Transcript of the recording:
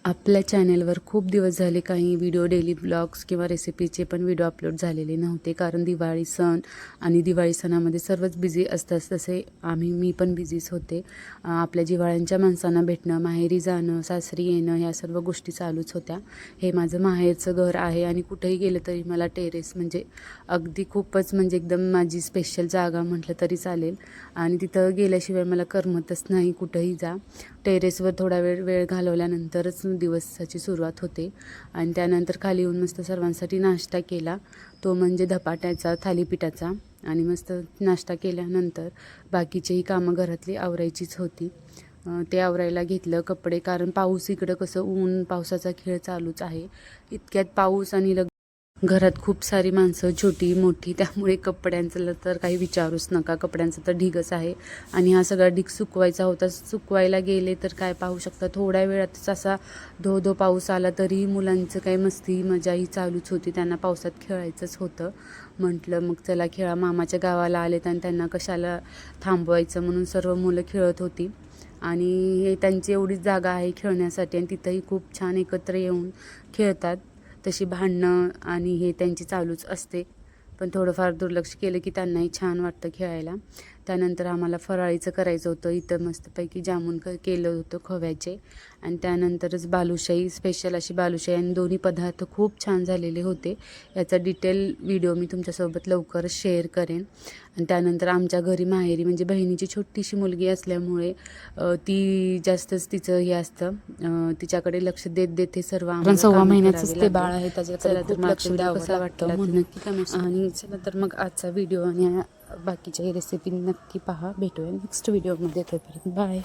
आपल्या चॅनेलवर खूप दिवस झाले काही व्हिडिओ डेली ब्लॉग्स किंवा रेसिपीचे पण व्हिडिओ अपलोड झालेले नव्हते, कारण दिवाळी सण आणि दिवाळी सणामध्ये सर्वच बिझी असतात. तसे मी पण बिझीच होते. आपल्या जिव्हाळ्यांच्या माणसांना भेटणं, माहेरी जाणं, सासरी येणं, ह्या सर्व गोष्टी चालूच होत्या. हे माझं माहेरचं घर आहे आणि कुठेही गेलं तरी मला टेरेस म्हणजे अगदी खूपच म्हणजे एकदम माझी स्पेशल जागा म्हटलं तरी चालेल. आणि तिथं गेल्याशिवाय मला करमतच नाही. कुठंही जा, टेरेसवर थोडा वेळ घालवल्यानंतरच दिवसाची सुरुवात होते. आणि त्यानंतर खाली येऊन मस्त सर्वांसाठी नाश्ता केला, तो म्हणजे धपाट्याचा, थालीपीठाचा. आणि मस्त नाश्ता केल्यानंतर बाकीचेही कामं घरातली आवरायचीच होती. ते आवरायला घेतलं कपडे, कारण पाऊस इकडं कसं ऊन पावसाचा खेळ चालूच आहे. इतक्यात पाऊस आणि घरात खूप सारी माणसं, छोटी मोठी, त्यामुळे कपड्यांचं तर काही विचारूच नका. कपड्यांचं तर ढिगच आहे. आणि हा सगळा ढीग सुकवायचा होता. सुकवायला गेले तर काय पाहू शकता, थोड्या वेळातच असा धो पाऊस आला. तरीही मुलांचं काही मस्ती मजा ही चालूच होती. त्यांना पावसात खेळायचंच होतं. म्हटलं मग चला खेळा, मामाच्या गावाला आलेत आणि त्यांना कशाला थांबवायचं, म्हणून सर्व मुलं खेळत होती. आणि हे त्यांची एवढीच जागा आहे खेळण्यासाठी आणि तिथंही खूप छान एकत्र येऊन खेळतात. तशी भांडणं आणि हे त्यांची चालूच असते, पण थोडंफार दुर्लक्ष केलं की त्यांनाही छान वाटतं खेळायला. त्यानंतर आम्हाला फराळीचं करायचं होतं. इथं मस्तपैकी जामून केलं होतं खव्याचे. आणि त्यानंतरच बालुशाही, स्पेशल अशी बालुशाही, आणि दोन्ही पदार्थ खूप छान झालेले होते. याचा डिटेल व्हिडिओ मी तुमच्यासोबत लवकरच शेअर करेन. आणि त्यानंतर आमच्या घरी माहेरी म्हणजे बहिणीची छोटीशी मुलगी असल्यामुळे ती जास्तच तिचं हे असतं, तिच्याकडे लक्ष देत हे सर्व आम्हाला 6 महिन्याचंच ते बाळ आहे. त्याच्याकडे खूप लक्ष द्यावं कसा वाटतं म्हणून नक्की कमेंट. आणि चला तर मग आजचा व्हिडिओ आणि बाकीच्या रेसिपी नक्की पहा. भेटूया नेक्स्ट व्हिडिओमध्ये. तोपर्यंत बाय.